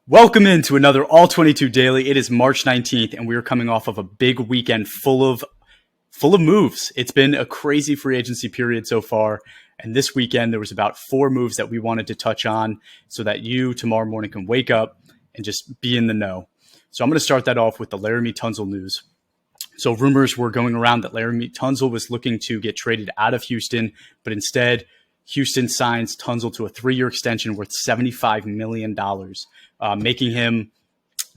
Welcome into another All-22 Daily. It is March 19th, and we are coming off of a big weekend full of moves. It's been a crazy free agency period so far, and this weekend there was about 4 moves that we wanted to touch on so that you tomorrow morning can wake up and just be in the know. So I'm going to start that off with the Laramie Tunsil news. So rumors were going around that Laramie Tunsil was looking to get traded out of Houston, but instead Houston signs Tunsil to a 3-year extension worth $75 million, making him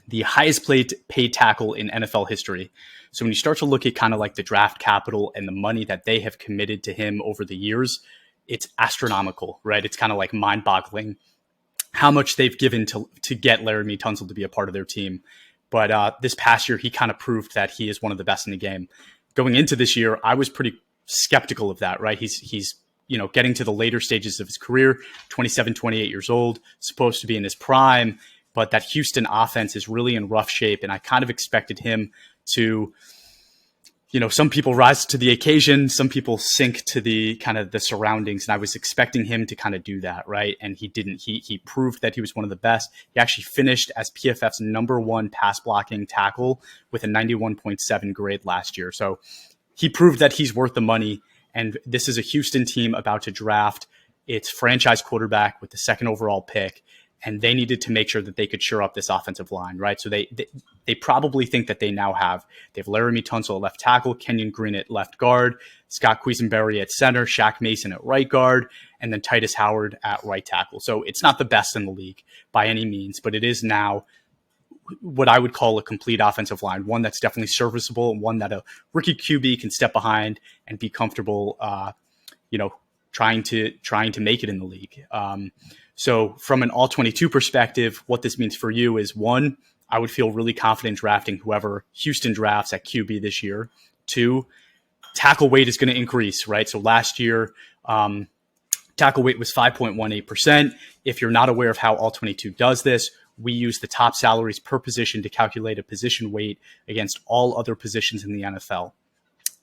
the highest paid tackle in NFL history. So when you start to look at kind of like the draft capital and the money that they have committed to him over the years, it's astronomical, right? It's kind of like mind-boggling how much they've given to get Laramie Tunsil to be a part of their team. But this past year, he kind of proved that he is one of the best in the game. Going into this year, I was pretty skeptical of that, right? He's getting to the later stages of his career, 27, 28 years old, supposed to be in his prime, but that Houston offense is really in rough shape. And I kind of expected him to, some people rise to the occasion, some people sink to the kind of the surroundings. And I was expecting him to kind of do that, right? And he didn't. He proved that he was one of the best. He actually finished as PFF's #1 pass blocking tackle with a 91.7 grade last year. So he proved that he's worth the money. And this is a Houston team about to draft its franchise quarterback with the 2nd overall pick. And they needed to make sure that they could shore up this offensive line, right? So they probably think that they have Laramie Tunsil at left tackle, Kenyon Green at left guard, Scott Quisenberry at center, Shaq Mason at right guard, and then Titus Howard at right tackle. So it's not the best in the league by any means, but it is now what I would call a complete offensive line, one that's definitely serviceable and one that a rookie QB can step behind and be comfortable, trying to make it in the league. So from an All-22 perspective, what this means for you is, 1, I would feel really confident drafting whoever Houston drafts at QB this year. 2, tackle weight is going to increase, right? So last year, tackle weight was 5.18%. If you're not aware of how All-22 does this, we use the top salaries per position to calculate a position weight against all other positions in the NFL.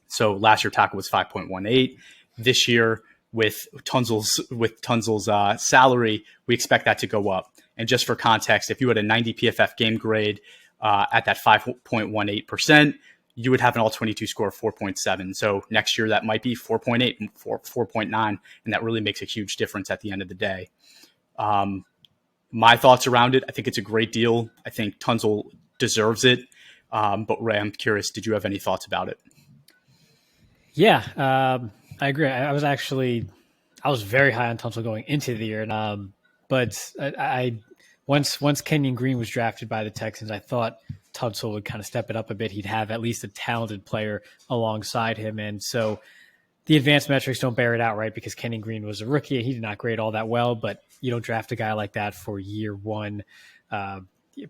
So last year, tackle was 5.18. This year, with Tunsil's salary, we expect that to go up. And just for context, if you had a 90 PFF game grade at that 5.18%, you would have an All-22 score of 4.7. So next year, that might be 4.8 and 4.9, and that really makes a huge difference at the end of the day. My thoughts around it, I think it's a great deal. I think Tunsil deserves it. But Ray, I'm curious, did you have any thoughts about it? Yeah, I agree. I was very high on Tunsil going into the year. But once Kenyon Green was drafted by the Texans, I thought Tunsil would kind of step it up a bit. He'd have at least a talented player alongside him. And so the advanced metrics don't bear it out, right? Because Kenyon Green was a rookie and he did not grade all that well, but you don't draft a guy like that for year 1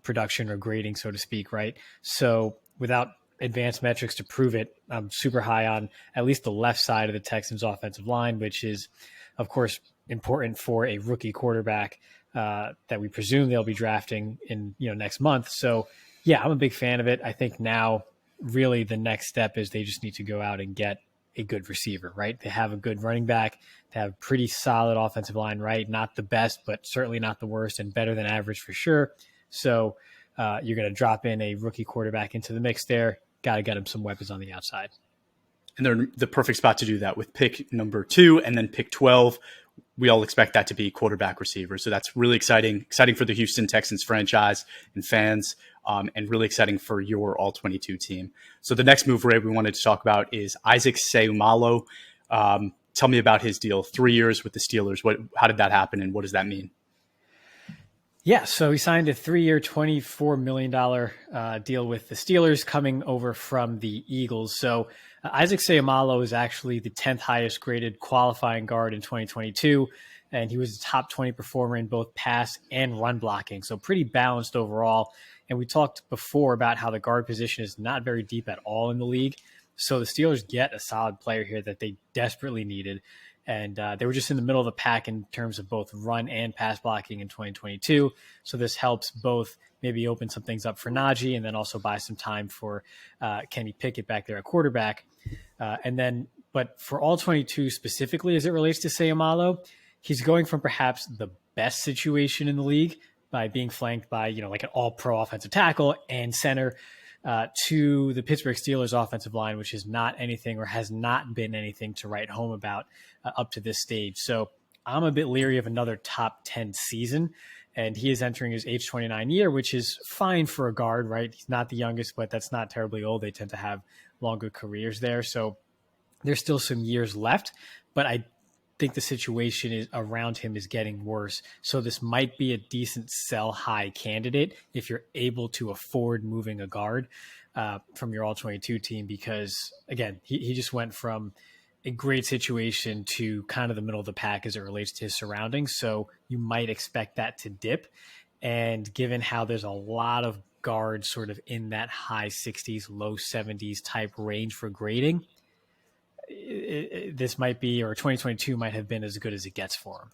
production or grading, so to speak, right? So without advanced metrics to prove it, I'm super high on at least the left side of the Texans offensive line, which is, of course, important for a rookie quarterback that we presume they'll be drafting in next month. So yeah, I'm a big fan of it. I think now really the next step is they just need to go out and get a good receiver, right? They have a good running back, they have pretty solid offensive line, right? Not the best, but certainly not the worst, and better than average for sure. So you're going to drop in a rookie quarterback into the mix there. Got to get him some weapons on the outside. And they're the perfect spot to do that with pick number 2 and then pick 12. We all expect that to be quarterback receiver. So that's really exciting for the Houston Texans franchise and fans, and really exciting for your All-22 team. So the next move, Ray, we wanted to talk about is Isaac Seumalo. Tell me about his deal. 3 years with the Steelers. How did that happen, and what does that mean? Yeah, so he signed a 3-year, $24 million deal with the Steelers, coming over from the Eagles. So Isaac Seumalo is actually the 10th highest graded qualifying guard in 2022, and he was a top 20 performer in both pass and run blocking. So pretty balanced overall. And we talked before about how the guard position is not very deep at all in the league. So the Steelers get a solid player here that they desperately needed. And they were just in the middle of the pack in terms of both run and pass blocking in 2022. So this helps both maybe open some things up for Najee and then also buy some time for Kenny Pickett back there at quarterback. But for All-22 specifically as it relates to Seumalo, he's going from perhaps the best situation in the league by being flanked by, like an all-pro offensive tackle and center, to the Pittsburgh Steelers offensive line, which is not anything or has not been anything to write home about up to this stage. So I'm a bit leery of another top 10 season. And he is entering his age 29 year, which is fine for a guard, right? He's not the youngest, but that's not terribly old. They tend to have longer careers there. So there's still some years left, but I think the situation is around him is getting worse. So this might be a decent sell high candidate if you're able to afford moving a guard from your All-22 team, because again, he just went from a great situation to kind of the middle of the pack as it relates to his surroundings. So you might expect that to dip. And given how there's a lot of guards sort of in that high 60s, low 70s type range for grading, this might be, or 2022 might have been as good as it gets for him.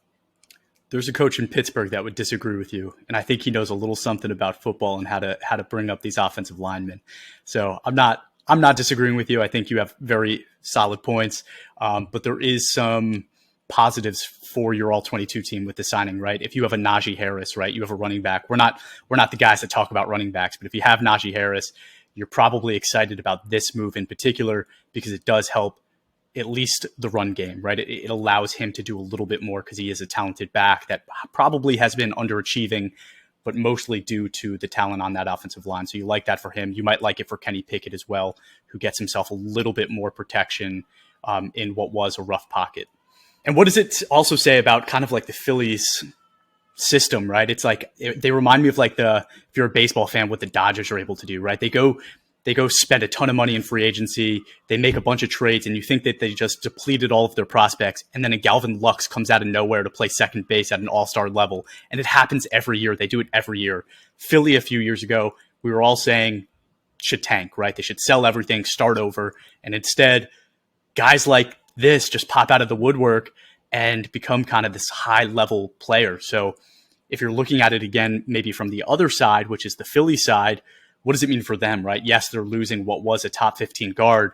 There's a coach in Pittsburgh that would disagree with you, and I think he knows a little something about football and how to bring up these offensive linemen. So I'm not disagreeing with you. I think you have very solid points, but there is some positives for your All-22 team with the signing, right? If you have a Najee Harris, right, you have a running back. We're not the guys that talk about running backs, but if you have Najee Harris, you're probably excited about this move in particular because it does help at least the run game, right? It allows him to do a little bit more because he is a talented back that probably has been underachieving, but mostly due to the talent on that offensive line. So you like that for him. You might like it for Kenny Pickett as well, who gets himself a little bit more protection in what was a rough pocket. And what does it also say about kind of like the Phillies system, right? It's like they remind me of like if you're a baseball fan, what the Dodgers are able to do, right? They go spend a ton of money in free agency. They make a bunch of trades, and you think that they just depleted all of their prospects. And then a Galvin Lux comes out of nowhere to play second base at an all-star level. And it happens every year. They do it every year. Philly a few years ago, we were all saying should tank, right? They should sell everything, start over. And instead, guys like this just pop out of the woodwork and become kind of this high-level player. So if you're looking at it again, maybe from the other side, which is the Philly side, what does it mean for them, right? Yes, they're losing what was a top 15 guard,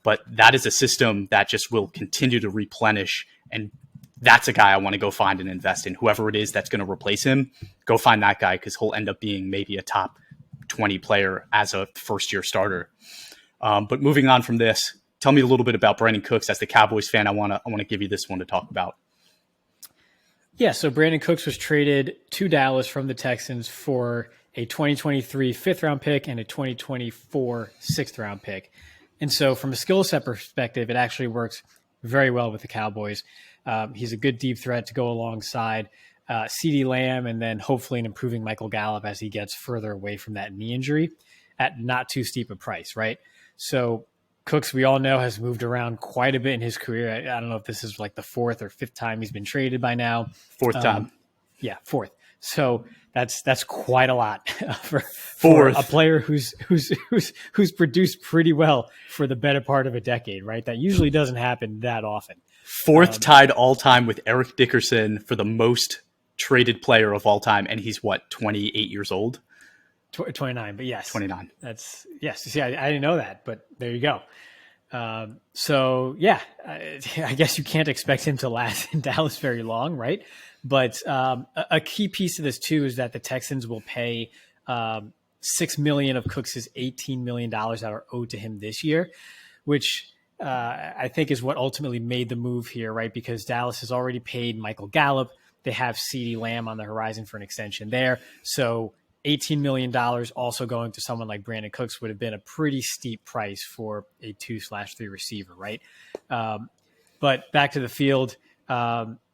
but that is a system that just will continue to replenish. And that's a guy I want to go find and invest in. Whoever it is that's going to replace him, go find that guy because he'll end up being maybe a top 20 player as a first-year starter. But moving on from this, tell me a little bit about Brandon Cooks. As the Cowboys fan, I want to give you this one to talk about. Yeah, so Brandon Cooks was traded to Dallas from the Texans for a 2023 fifth-round pick and a 2024 sixth-round pick. And so from a skill set perspective, it actually works very well with the Cowboys. He's a good deep threat to go alongside CeeDee Lamb and then hopefully an improving Michael Gallup as he gets further away from that knee injury at not too steep a price, right? So Cooks, we all know, has moved around quite a bit in his career. I don't know if this is like the fourth or fifth time he's been traded by now. Fourth time. Yeah, fourth. So that's quite a lot for a player who's produced pretty well for the better part of a decade, right? That usually doesn't happen that often. Fourth tied all time with Eric Dickerson for the most traded player of all time, and he's 28 years old. 29, but yes, 29. That's yes. See, I didn't know that, but there you go. So yeah, I guess you can't expect him to last in Dallas very long, right? But a key piece of this too is that the Texans will pay $6 million of Cooks' $18 million that are owed to him this year, which I think is what ultimately made the move here, right? Because Dallas has already paid Michael Gallup. They have CeeDee Lamb on the horizon for an extension there. So $18 million also going to someone like Brandon Cooks would have been a pretty steep price for a 2/3 receiver, right? But back to the field,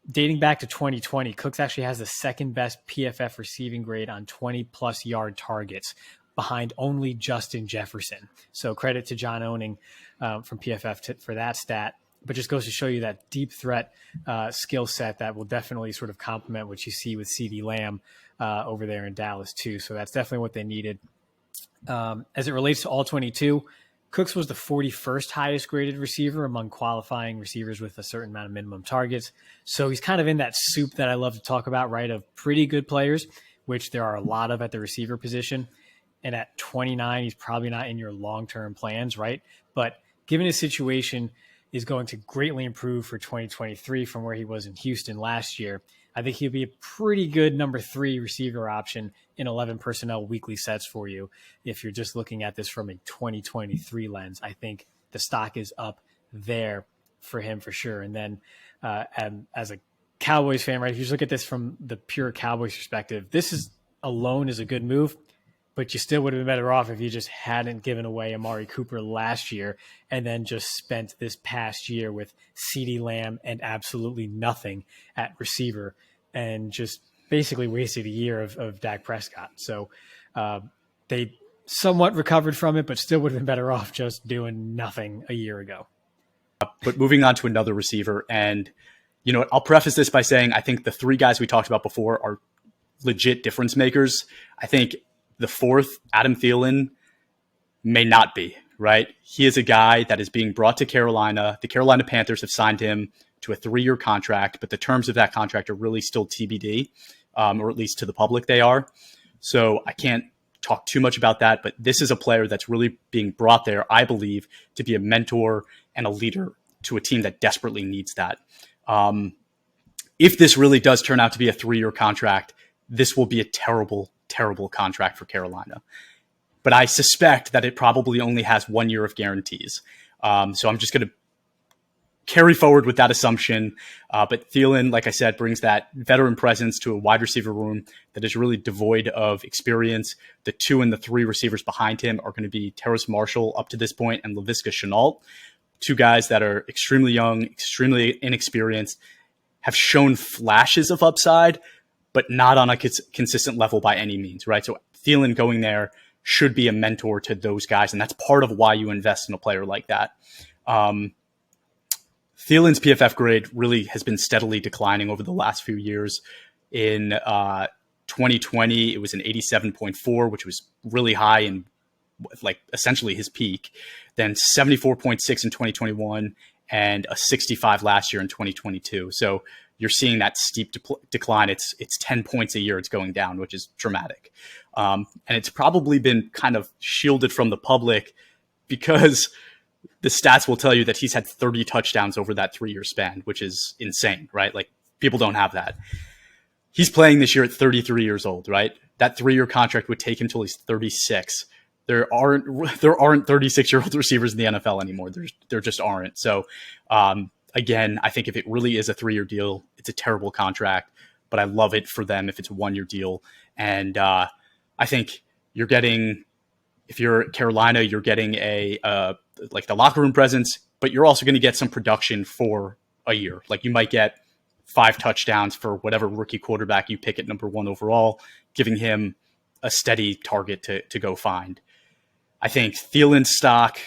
dating back to 2020, Cooks actually has the second best PFF receiving grade on 20-plus yard targets behind only Justin Jefferson. So credit to John Owning from PFF for that stat. But just goes to show you that deep threat skill set that will definitely sort of complement what you see with CeeDee Lamb over there in Dallas too. So that's definitely what they needed. As it relates to All-22, Cooks was the 41st highest graded receiver among qualifying receivers with a certain amount of minimum targets. So he's kind of in that soup that I love to talk about, right, of pretty good players, which there are a lot of at the receiver position. And at 29, he's probably not in your long-term plans, right? But given his situation is going to greatly improve for 2023 from where he was in Houston last year, I think he'll be a pretty good number 3 receiver option in 11 personnel weekly sets for you. If you're just looking at this from a 2023 lens, I think the stock is up there for him for sure. And then as a Cowboys fan, right, if you just look at this from the pure Cowboys perspective, this is alone is a good move, but you still would have been better off if you just hadn't given away Amari Cooper last year and then just spent this past year with CeeDee Lamb and absolutely nothing at receiver and just basically wasted a year of Dak Prescott. So they somewhat recovered from it, but still would have been better off just doing nothing a year ago. But moving on to another receiver, and you know, I'll preface this by saying I think the 3 guys we talked about before are legit difference makers. I think the 4th, Adam Thielen, may not be, right? He is a guy that is being brought to Carolina. The Carolina Panthers have signed him to a 3-year contract, but the terms of that contract are really still TBD, or at least to the public they are. So I can't talk too much about that, but this is a player that's really being brought there, I believe, to be a mentor and a leader to a team that desperately needs that. If this really does turn out to be a 3-year contract, this will be a terrible, terrible contract for Carolina. But I suspect that it probably only has 1 year of guarantees. So I'm just going to carry forward with that assumption. But Thielen, like I said, brings that veteran presence to a wide receiver room that is really devoid of experience. The 2 and the 3 receivers behind him are going to be Terrace Marshall up to this point and Laviska Shenault, 2 guys that are extremely young, extremely inexperienced, have shown flashes of upside, but not on a consistent level by any means, right? So Thielen going there should be a mentor to those guys, and that's part of why you invest in a player like that. Thielen's PFF grade really has been steadily declining over the last few years. In 2020, it was an 87.4, which was really high and like essentially his peak. Then 74.6 in 2021 and a 65 last year in 2022. So you're seeing that steep decline. It's 10 points a year it's going down, which is dramatic. And it's probably been kind of shielded from the public because the stats will tell you that he's had 30 touchdowns over that 3-year span, which is insane, right? Like people don't have that. He's playing this year at 33 years old, right? That 3-year contract would take him till he's 36. There aren't 36-year-old receivers in the NFL anymore. There just aren't. So again, I think if it really is a 3-year deal, it's a terrible contract, but I love it for them if it's a 1-year deal. And I think you're getting, if you're Carolina, you're getting like the locker room presence, but you're also going to get some production for a year. Like you might get 5 touchdowns for whatever rookie quarterback you pick at number 1 overall, giving him a steady target to go find. I think Thielen's stock,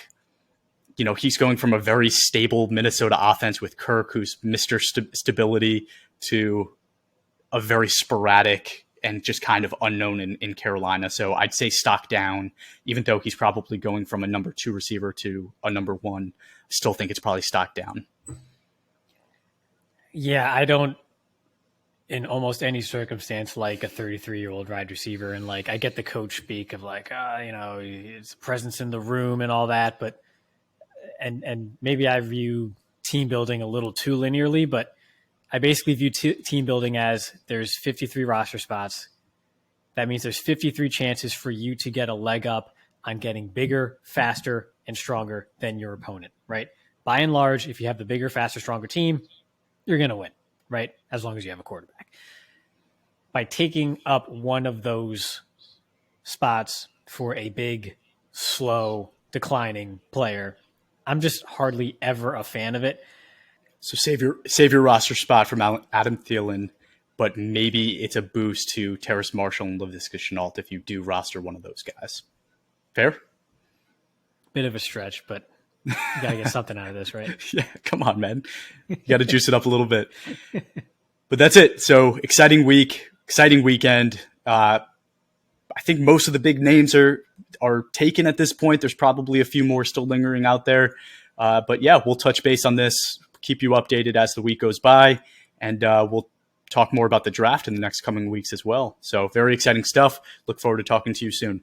you know, he's going from a very stable Minnesota offense with Kirk, who's Mr. Stability, to a very sporadic and just kind of unknown in Carolina. So I'd say stock down, even though he's probably going from a number 2 receiver to a number 1. I still think it's probably stock down. Yeah, I don't, in almost any circumstance, like a 33-year-old wide receiver. And like, I get the coach speak of like, you know, his presence in the room and all that, but, and maybe I view team building a little too linearly, but I basically view team building as there's 53 roster spots. That means there's 53 chances for you to get a leg up on getting bigger, faster, and stronger than your opponent, right? By and large, if you have the bigger, faster, stronger team, you're going to win, right? As long as you have a quarterback. By taking up one of those spots for a big, slow, declining player, I'm just hardly ever a fan of it. So save your roster spot from Adam Thielen, but maybe it's a boost to Terrace Marshall and Laviska Shenault if you do roster one of those guys. Fair? Bit of a stretch, but you got to get something out of this, right? Yeah, come on, man. You got to juice it up a little bit. But that's it. So exciting week, exciting weekend. I think most of the big names are taken at this point. There's probably a few more still lingering out there. But yeah, we'll touch base on this, keep you updated as the week goes by, and we'll talk more about the draft in the next coming weeks as well. So very exciting stuff. Look forward to talking to you soon.